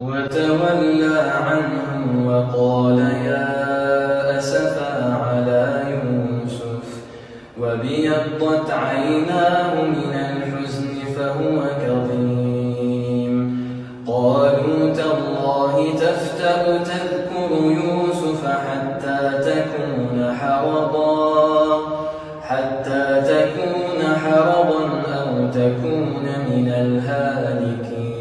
وتولى عنهم وقال يا أسفا على يوسف وابيضت عيناه من الحزن فهو كظيم قالوا تالله تفتأ تذكر يوسف حتى تكون حرضا أو تكون من الهالكين.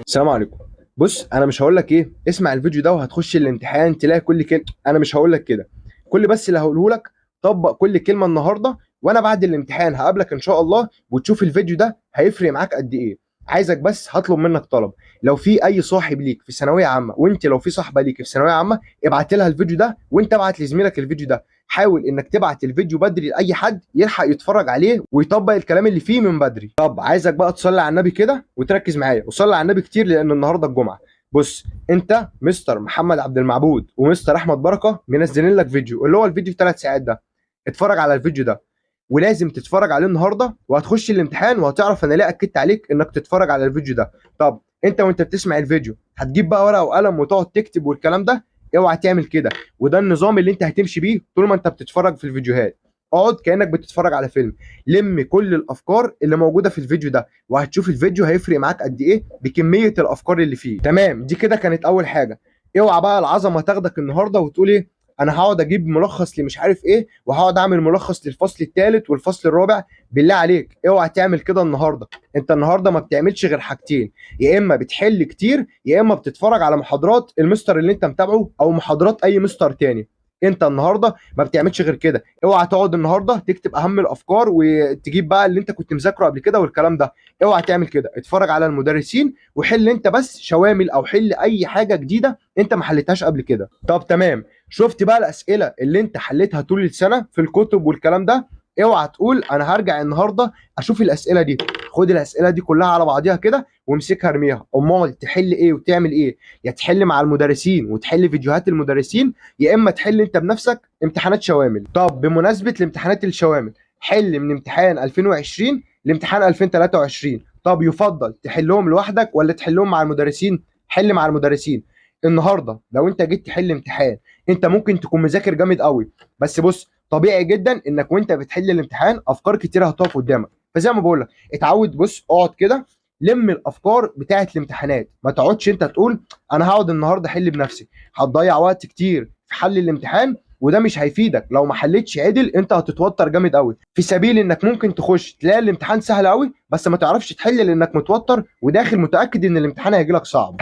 السلام عليكم. بص، انا مش هقول لك ايه اسمع الفيديو ده وهتخش الامتحان تلاقي كل كلمه. انا مش هقول لك كده. كل بس اللي هقوله لك طبق كل كلمه النهارده، وانا بعد الامتحان هقابلك ان شاء الله وتشوف الفيديو ده هيفرق معاك قد ايه. عايزك بس هطلب منك طلب. لو في اي صاحب ليك في ثانويه عامه، وانت لو في صاحبه ليك في ثانويه عامه، ابعت لها الفيديو ده، وانت ابعت لزميلك الفيديو ده. حاول انك تبعت الفيديو بدري لاي حد يلحق يتفرج عليه ويطبق الكلام اللي فيه من بدري. طب عايزك بقى تصلي على النبي كده وتركز معايا، وصلي على النبي كتير لان النهارده الجمعه. بص، انت مستر محمد عبد المعبود ومستر احمد بركه منزلين لك فيديو، اللي هو الفيديو 3 ساعات ده. اتفرج على الفيديو ده، ولازم تتفرج عليه النهارده، وهتخش الامتحان وهتعرف انا ليه اكدت عليك انك تتفرج على الفيديو ده. طب انت وانت بتسمع الفيديو هتجيب بقى ورقه وقلم وتقعد تكتب والكلام ده؟ اوعى تعمل كده، وده النظام اللي انت هتمشي بيه طول ما انت بتتفرج في الفيديوهات. اقعد كانك بتتفرج على فيلم، لم كل الافكار اللي موجوده في الفيديو ده، وهتشوف الفيديو هيفرق معاك قد ايه بكميه الافكار اللي فيه. تمام، دي كده كانت اول حاجه. اوعى بقى العظمه تاخدك النهارده وتقول ايه، انا هقعد اجيب ملخص لمش عارف ايه، وهقعد اعمل ملخص للفصل الثالث والفصل الرابع. بالله عليك اوعى تعمل كده النهارده. انت النهارده ما بتعملش غير حاجتين: يا اما بتحل كتير، يا اما بتتفرج على محاضرات المستر اللي انت متابعه او محاضرات اي مستر تاني. انت النهارده ما بتعملش غير كده. اوعى تقعد النهارده تكتب اهم الافكار وتجيب بقى اللي انت كنت مذاكره قبل كده والكلام ده. اوعى تعمل كده. اتفرج على المدرسين وحل انت بس شوامل، او حل اي حاجه جديده انت ما حلتهاش قبل كده. طب تمام، شفت بقى الاسئله اللي انت حليتها طول السنه في الكتب والكلام ده؟ اوعى تقول انا هرجع النهارده اشوف الاسئله دي. خد الاسئله دي كلها على بعضيها كده وامسكها ارميها. امال تحل ايه وتعمل ايه؟ يا تحل مع المدرسين وتحل فيديوهات المدرسين، يا اما تحل انت بنفسك امتحانات شوامل. طب بمناسبه الامتحانات الشوامل، حل من امتحان 2020 لامتحان 2023. طب يفضل تحلهم لوحدك ولا تحلهم مع المدرسين؟ حل مع المدرسين. النهارده لو انت جيت تحل امتحان، انت ممكن تكون مذاكر جامد قوي، بس بص، طبيعي جدا انك وانت بتحل الامتحان افكار كتيره هتقف قدامك. فزي ما بقول لك، اتعود. بص، اقعد كده، لم الافكار بتاعه الامتحانات. ما تقعدش انت تقول انا هقعد النهارده احل بنفسي. هتضيع وقت كتير في حل الامتحان، وده مش هيفيدك. لو ما حلتش عدل انت هتتوتر جامد قوي، في سبيل انك ممكن تخش تلاقي الامتحان سهل قوي بس ما تعرفش تحل لانك متوتر وداخل متاكد ان الامتحان هيجي لك صعب.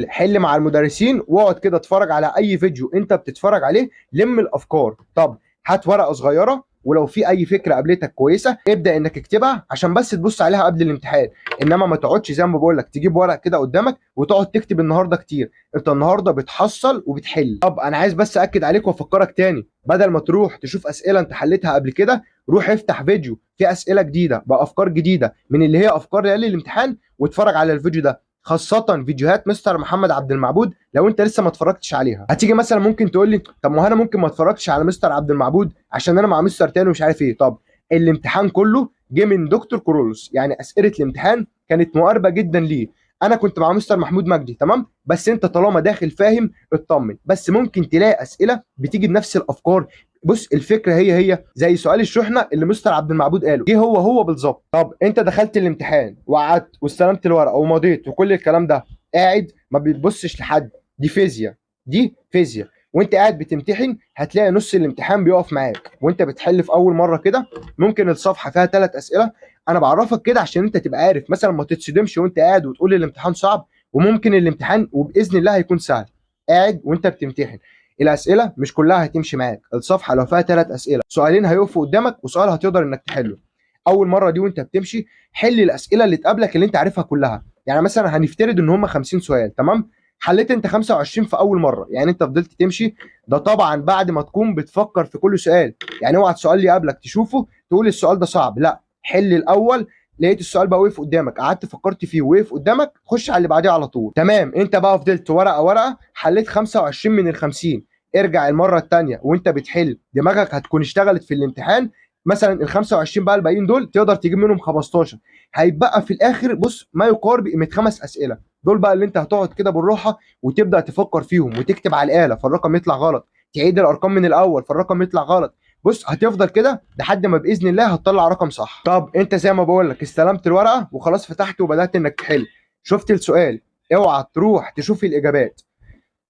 حل مع المدرسين، واقعد كده اتفرج على اي فيديو انت بتتفرج عليه، لم الافكار. طب هات ورقه صغيره، ولو في اي فكره قابلتك كويسه ابدا انك اكتبها عشان بس تبص عليها قبل الامتحان. انما ما تقعدش زي ما بقول لك تجيب ورق كده قدامك وتقعد تكتب النهارده كتير. انت النهارده بتحصل وبتحل. طب انا عايز بس اكد عليك وافكرك تاني، بدل ما تروح تشوف اسئله انت حليتها قبل كده، روح افتح فيديو فيه اسئله جديده بافكار جديده من اللي هي افكار ليالي الامتحان، واتفرج على الفيديو ده. خاصة فيديوهات مستر محمد عبد المعبود لو انت لسه ما اتفرجتش عليها. هتيجي مثلا ممكن تقول لي طب ما انا ممكن ما اتفرجتش على مستر عبد المعبود عشان انا مع مستر تاني ومش عارف ايه. طب الامتحان كله جه من دكتور كورولوس، يعني اسئله الامتحان كانت مقاربه جدا ليه. انا كنت مع مستر محمود مجدي، تمام، بس انت طالما داخل فاهم اطمن. بس ممكن تلاقي اسئله بتيجي بنفس الافكار. بص، الفكره هي زي سؤال الشحنه اللي مستر عبد المعبود قاله، جه هو بالظبط. طب انت دخلت الامتحان وقعدت واستلمت الورقه ومضيت وكل الكلام ده، قاعد ما بتبصش لحد. دي فيزياء، دي فيزياء. وانت قاعد بتمتحن هتلاقي نص الامتحان بيقف معاك وانت بتحل في اول مره كده. ممكن الصفحه فيها 3 اسئله. انا بعرفك كده عشان انت تبقى عارف مثلا ما تتصدمش وانت قاعد وتقول الامتحان صعب، وممكن الامتحان وباذن الله هيكون سهل. قاعد وانت بتمتحن، الاسئله مش كلها هتمشي معاك. الصفحه لو فيها 3 اسئله، سؤالين هيقفوا قدامك وسؤال هتقدر انك تحله. اول مره دي وانت بتمشي، حل الاسئله اللي تقابلك اللي انت عارفها كلها. يعني مثلا هنفترض ان هم 50 سؤال، تمام، حليت انت 25 في اول مره، يعني انت فضلت تمشي. ده طبعا بعد ما تكون بتفكر في كل سؤال. يعني اوعى السؤال يقابلك تشوفه تقول السؤال ده صعب، لا، حل الاول. لقيت السؤال بقى وقف قدامك، قعدت فكرت فيه ووقف قدامك، خش على اللي بعديه على طول. تمام، انت بقى فضلت ورقه ورقه حليت 25 من ال 50. ارجع المره الثانيه وانت بتحل دماغك هتكون اشتغلت في الامتحان. مثلا ال 25 بقى الباقيين دول تقدر تجيب منهم 15، هيتبقى في الاخر بص ما يقارب قيمه 5 اسئله. دول بقى اللي انت هتقعد كده بالراحه وتبدا تفكر فيهم وتكتب على الاله فالرقم يطلع غلط، تعيد الارقام من الاول فالرقم يطلع غلط. بص هتفضل كده لحد ما باذن الله هتطلع رقم صح. طب انت زي ما بقول لك استلمت الورقه وخلاص فتحت وبدات انك تحل، شفت السؤال اوعى تروح تشوف الاجابات.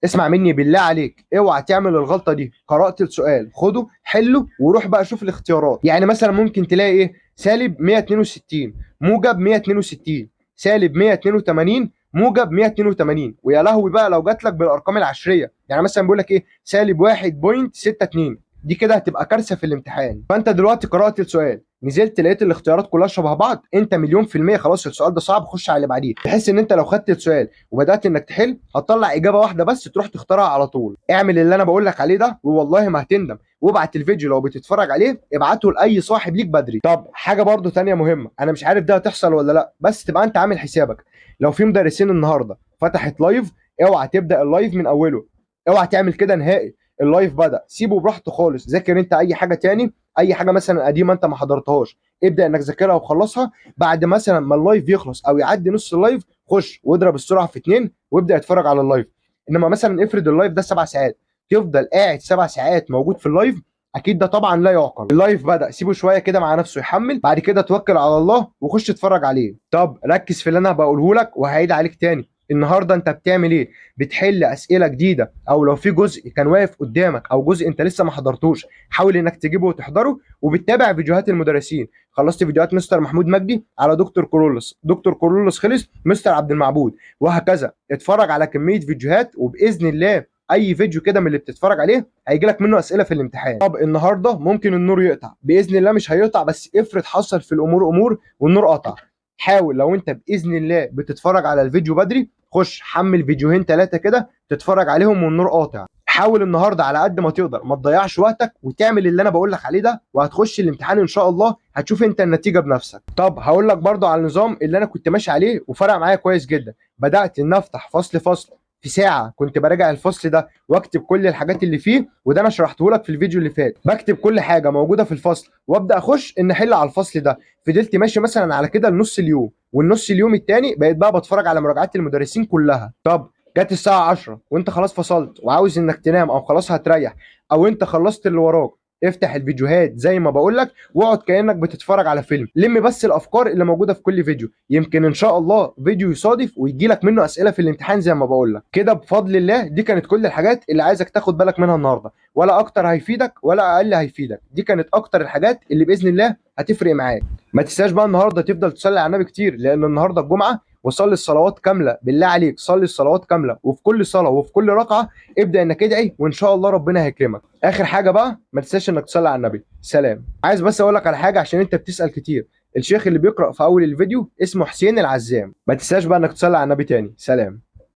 اسمع مني بالله عليك اوعى تعمل الغلطه دي. قرات السؤال خده حله وروح بقى شوف الاختيارات. يعني مثلا ممكن تلاقي ايه سالب 162 موجب 162 سالب 182 موجب 182، ويا لهوي بقى لو جات لك بالارقام العشريه، يعني مثلا بيقول لك ايه سالب 1.62، دي كده هتبقى كارثه في الامتحان. فانت دلوقتي قرات السؤال نزلت لقيت الاختيارات كلها شبه بعض، انت مليون في المية خلاص السؤال ده صعب، خش على اللي بعديه. تحس ان انت لو خدت السؤال وبدات انك تحل هتطلع اجابه واحده بس تروح تختارها على طول. اعمل اللي انا بقول لك عليه ده والله ما هتندم، وابعت الفيديو لو بتتفرج عليه ابعته لاي صاحب ليك بدري. طب حاجه برضو تانية مهمه، انا مش عارف ده هتحصل ولا لا، بس تبقى انت عامل حسابك لو في مدرسين النهارده فتحت لايف اوعى تبدا اللايف من اوله، اوعى تعمل كده نهائي. اللايف بدا سيبه براحته خالص، ذاكر انت اي حاجه تاني، اي حاجه مثلا قديمه انت ما حضرتهاش ابدا انك ذاكرها وخلصها. بعد مثلا ما اللايف يخلص او يعدي نص اللايف خش واضرب السرعه في 2 وابدا اتفرج على اللايف. انما مثلا افرض اللايف ده 7 ساعات تفضل قاعد 7 ساعات موجود في اللايف، اكيد ده طبعا لا يعقل. اللايف بدا سيبه شويه كده مع نفسه يحمل، بعد كده توكل على الله وخش اتفرج عليه. طب ركز في اللي انا بقوله لك وهعيد عليك تاني، النهارده انت بتعمل ايه؟ بتحل اسئله جديده، او لو في جزء كان واقف قدامك او جزء انت لسه ما حضرتوش حاول انك تجيبه وتحضره، وبتتابع فيديوهات المدرسين. خلصت فيديوهات مستر محمود مجدي على دكتور كورولوس، دكتور كورولوس خلص مستر عبد المعبود، وهكذا. اتفرج على كميه فيديوهات وباذن الله اي فيديو كده من اللي بتتفرج عليه هيجي لك منه اسئله في الامتحان. طب النهارده ممكن النور يقطع، باذن الله مش هيقطع، بس افرض حصل في الامور امور والنور قطع، حاول لو انت باذن الله بتتفرج على الفيديو بدري خش حمل فيديوهين 3 كده تتفرج عليهم والنور قاطع. حاول النهارده على قد ما تقدر ما تضيعش وقتك وتعمل اللي انا بقول لك عليه ده، وهتخش الامتحان ان شاء الله هتشوف انت النتيجه بنفسك. طب هقول لك برضو على النظام اللي انا كنت ماشي عليه وفرق معايا كويس جدا. بدات ان افتح فصل في ساعه كنت براجع الفصل ده واكتب كل الحاجات اللي فيه، وده انا شرحته لك في الفيديو اللي فات. بكتب كل حاجه موجوده في الفصل وابدا اخش ان احل على الفصل ده. فضلت ماشي مثلا على كده لنص اليوم، والنص اليوم التاني بقيت بقى بتفرج على مراجعات المدرسين كلها. طب جت الساعه 10 وانت خلاص فصلت وعاوز انك تنام او خلاص هتريح او انت خلصت اللي وراك، افتح الفيديوهات زي ما بقول لك واقعد كانك بتتفرج على فيلم، لم بس الافكار اللي موجوده في كل فيديو، يمكن ان شاء الله فيديو يصادف ويجي لك منه اسئله في الامتحان زي ما بقول لك كده. بفضل الله دي كانت كل الحاجات اللي عايزك تاخد بالك منها النهارده، ولا اكتر هيفيدك ولا اقل هيفيدك، دي كانت اكتر الحاجات اللي باذن الله هتفرق معاك. ما تنساش بقى النهارده تفضل تصلي على النبي كتير، لان النهارده الجمعه وصلي الصلوات كامله، بالله عليك صلي الصلوات كامله، وفي كل صلاه وفي كل ركعه ابدا انك ادعي وان شاء الله ربنا هيكرمك. اخر حاجه بقى ما تنساش انك تصلي على النبي. سلام. عايز بس اقول لك على حاجه عشان انت بتسال كتير، الشيخ اللي بيقرا في اول الفيديو اسمه حسين العزام، ما تنساش بقى انك تصلي على النبي تاني. سلام.